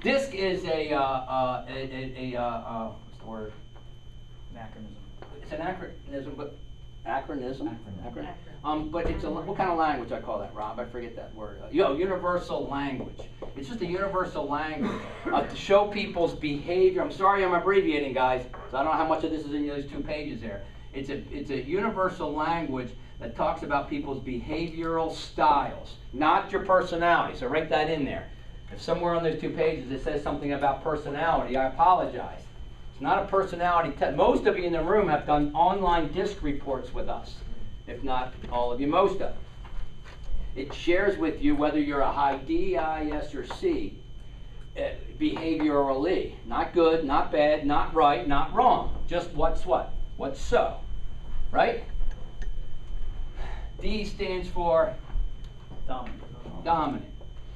DISC is what's the word? Anachronism. It's an acronym, but acronym. But it's what kind of language I call that, Rob? I forget that word. Universal language. It's just a universal language to show people's behavior. I'm sorry, I'm abbreviating, guys. So I don't know how much of this is in those 2 pages there. It's a universal language that talks about people's behavioral styles, not your personality. So write that in there. If somewhere on those 2 pages it says something about personality, I apologize. It's not a personality test. Most of you in the room have done online DISC reports with us. If not all of you, most of them. It shares with you whether you're a high D, I, S, or C, behaviorally. Not good, not bad, not right, not wrong. Just what's what? What's so? Right? D stands for dominant.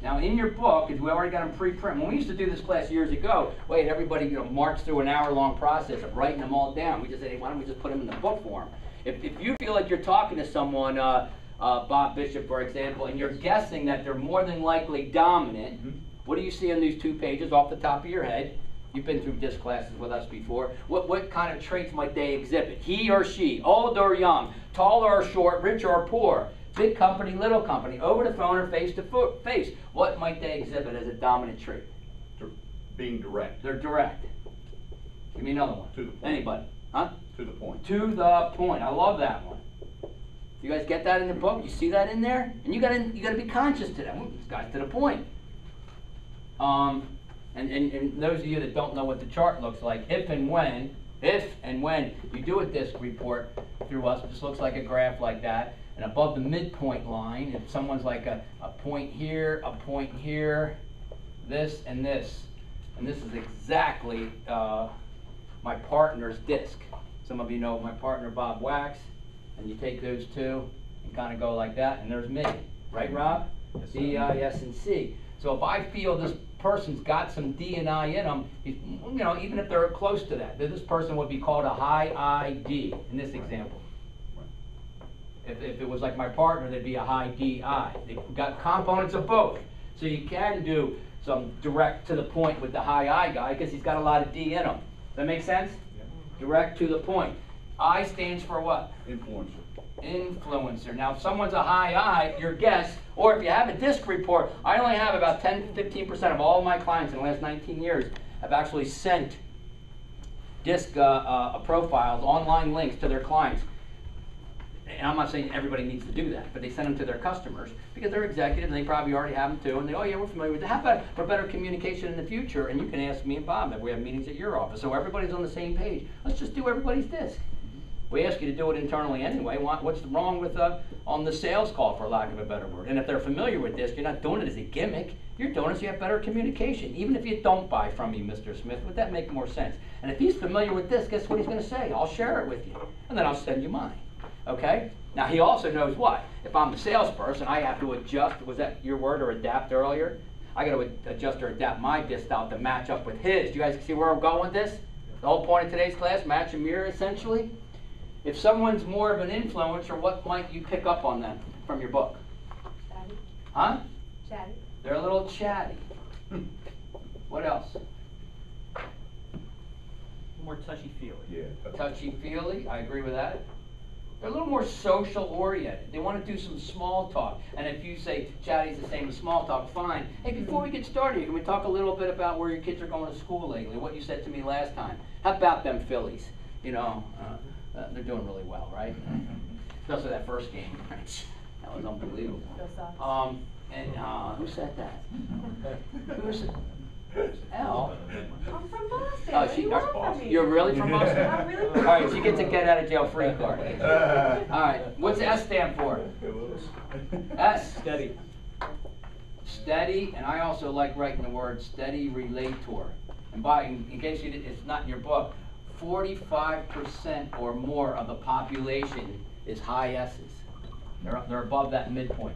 Now in your book, because we already got them pre-print, when we used to do this class years ago, everybody march through an hour-long process of writing them all down. We just said, hey, why don't we just put them in the book form? If you feel like you're talking to someone, Bob Bishop, for example, and you're guessing that they're more than likely dominant, what do you see on these 2 pages off the top of your head? You've been through DISC classes with us before. What kind of traits might they exhibit? He or she, old or young, tall or short, rich or poor, big company, little company, over the phone or face to face. What might they exhibit as a dominant trait? Being direct. They're direct. Give me another one. To the point. Anybody? Huh? To the point. To the point. I love that one. You guys get that in the book? You see that in there? And you gotta be conscious to that. This guy's to the point. And those of you that don't know what the chart looks like, if and when you do a DISC report through us, it just looks like a graph like that. And above the midpoint line, if someone's like a point here, this, and this. And this is exactly my partner's DISC. Some of you know my partner, Bob Wax. And you take those 2 and kind of go like that, and there's me. Right, Rob? Yes, D, I, S, and C. So if I feel this person's got some D and I in them, even if they're close to that, this person would be called a high ID in this example. If it was like my partner, they'd be a high DI. They've got components of both. So you can do some direct to the point with the high I guy because he's got a lot of D in him. Does that make sense? Yeah. Direct to the point. I stands for what? Influencer. Influencer. Now, if someone's a high I, your guess, or if you have a DISC report, I only have about 10-15% of all my clients in the last 19 years have actually sent DISC profiles, online links to their clients. And I'm not saying everybody needs to do that, but they send them to their customers because they're executives and they probably already have them too. And they, oh yeah, we're familiar with that. How about for better communication in the future? And you can ask me and Bob if we have meetings at your office. So everybody's on the same page. Let's just do everybody's DISC. We ask you to do it internally anyway. What's wrong with on the sales call, for lack of a better word? And if they're familiar with DISC, you're not doing it as a gimmick. You're doing it so you have better communication. Even if you don't buy from me, Mr. Smith, would that make more sense? And if he's familiar with DISC, guess what he's going to say? I'll share it with you, and then I'll send you mine. Okay? Now, he also knows what? If I'm the salesperson, I have to adjust. Was that your word, or adapt earlier? I got to adjust or adapt my DISC style to match up with his. Do you guys see where I'm going with this? The whole point of today's class, match and mirror, essentially. If someone's more of an influencer, what might you pick up on them from your book? Chatty. Huh? Chatty. They're a little chatty. What else? More touchy-feely. Yeah. Touchy-feely, I agree with that. They're a little more social-oriented. They want to do some small talk. And if you say chatty's the same as small talk, fine. Hey, before we get started, can we talk a little bit about where your kids are going to school lately? What you said to me last time. How about them Phillies? You know, they're doing really well, right? Especially that first game. That was unbelievable. Who said that? Who said? Al. I'm from Boston. Oh, What do you want from me? You're really from Boston? I'm really from All right, so Boston. you get to get out of jail free card. All right, what's S stand for? S. Steady. Steady, and I also like writing the word steady relator. And in case it's not in your book, 45% or more of the population is high S's. They're above that midpoint.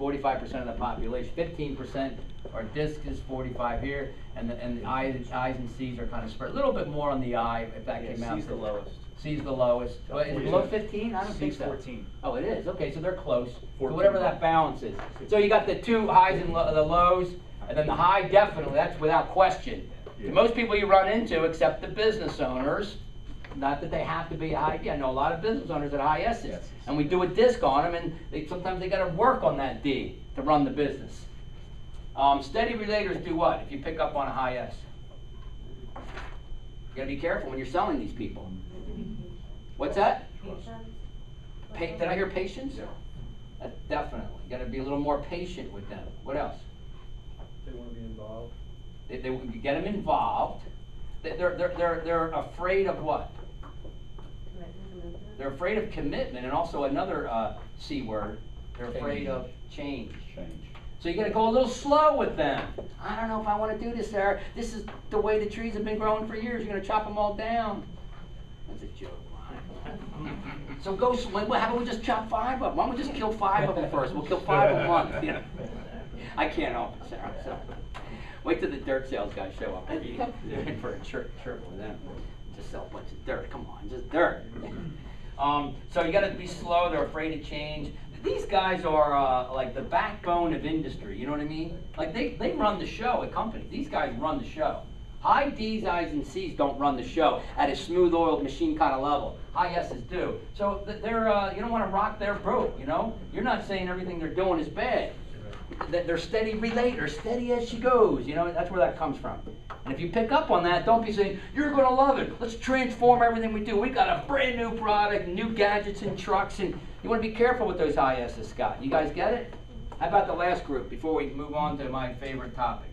45% of the population. 15% are DISC is 45 here, and the I's and C's are kind of spread. A little bit more on the I, if that came out. C's the lowest. C's the lowest. Is it below 15? I don't think C's so. 14. Oh, it is. Okay, so they're close. So 14. whatever that balance is. So you got the two highs and the lows, And then the high, definitely, that's without question. Yeah. Most people you run into, except the business owners, not that they have to be a high D. I know a lot of business owners that are high S's. Yes. And we do a disc on them, and sometimes they got to work on that D to run the business. Steady relators do what if you pick up on a high S? You got to be careful when you're selling these people. What's that? Did I hear patience? Yeah. Definitely. You got to be a little more patient with them. What else? They want to be involved. You get them involved. They're afraid of what? They're afraid of commitment, and also another C word. They're afraid of change. Change. So you got to go a little slow with them. I don't know if I want to do this, Sarah. This is the way the trees have been growing for years. You're going to chop them all down. That's a joke. So go slow. How about we just chop 5 of them? Why don't we just kill 5 of them first? We'll kill 5 a month. You know? I can't help it, Sarah. So wait till the dirt sales guys show up. They're in for a chirp with them. Just sell a bunch of dirt. Come on, just dirt. So you got to be slow. They're afraid of change. These guys are like the backbone of industry. You know what I mean? Like they run the show at company. These guys run the show. High D's, I's, and C's don't run the show at a smooth-oiled machine kind of level. High S's do. So they're you don't want to rock their boat. You know, you're not saying everything they're doing is bad. They're steady relators, steady as she goes. You know, that's where that comes from. And if you pick up on that, don't be saying, you're going to love it. Let's transform everything we do. We got a brand new product, new gadgets and trucks, and you want to be careful with those high S's, Scott. You guys get it? How about the last group before we move on to my favorite topic?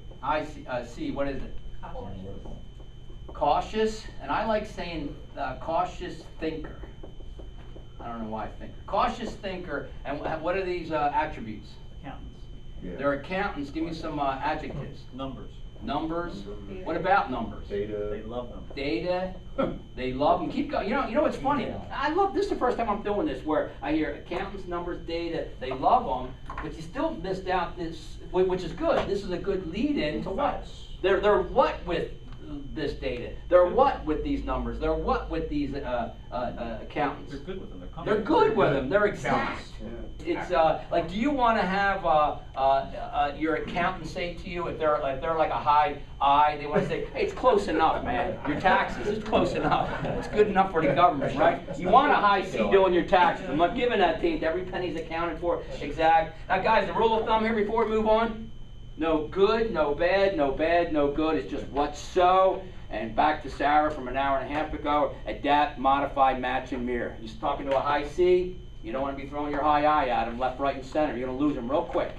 C, what is it? Cautious, and I like saying cautious thinker. I don't know why thinker. Cautious thinker, and what are these attributes? Accountants. Yeah. They're accountants. Give me some adjectives. Numbers. Numbers. What about numbers? They Data. love them. Data. They love them. Keep going. You know what's funny? I love this. Is the first time I'm doing this where I hear accountants, numbers, data. They love them, but you still missed out this, which is good. This is a good lead-in to what? They're what with this data? They're what with these numbers? They're what with these accountants? They're good with them. They're good with them. They're exact. It's like, do you want to have your accountant say to you if they're like a high I? They want to say, hey, it's close enough, man. Your taxes, it's close enough. It's good enough for the government, right? You want a high C doing your taxes. I'm not giving that to you. Every penny's accounted for, exact. Now, guys, the rule of thumb here before we move on: no good, no bad, no bad, no good. It's just what's so. And back to Sarah from an hour and a half ago: adapt, modify, match, and mirror. You're talking to a high C. You don't want to be throwing your high I at him left, right, and center. You're going to lose him real quick.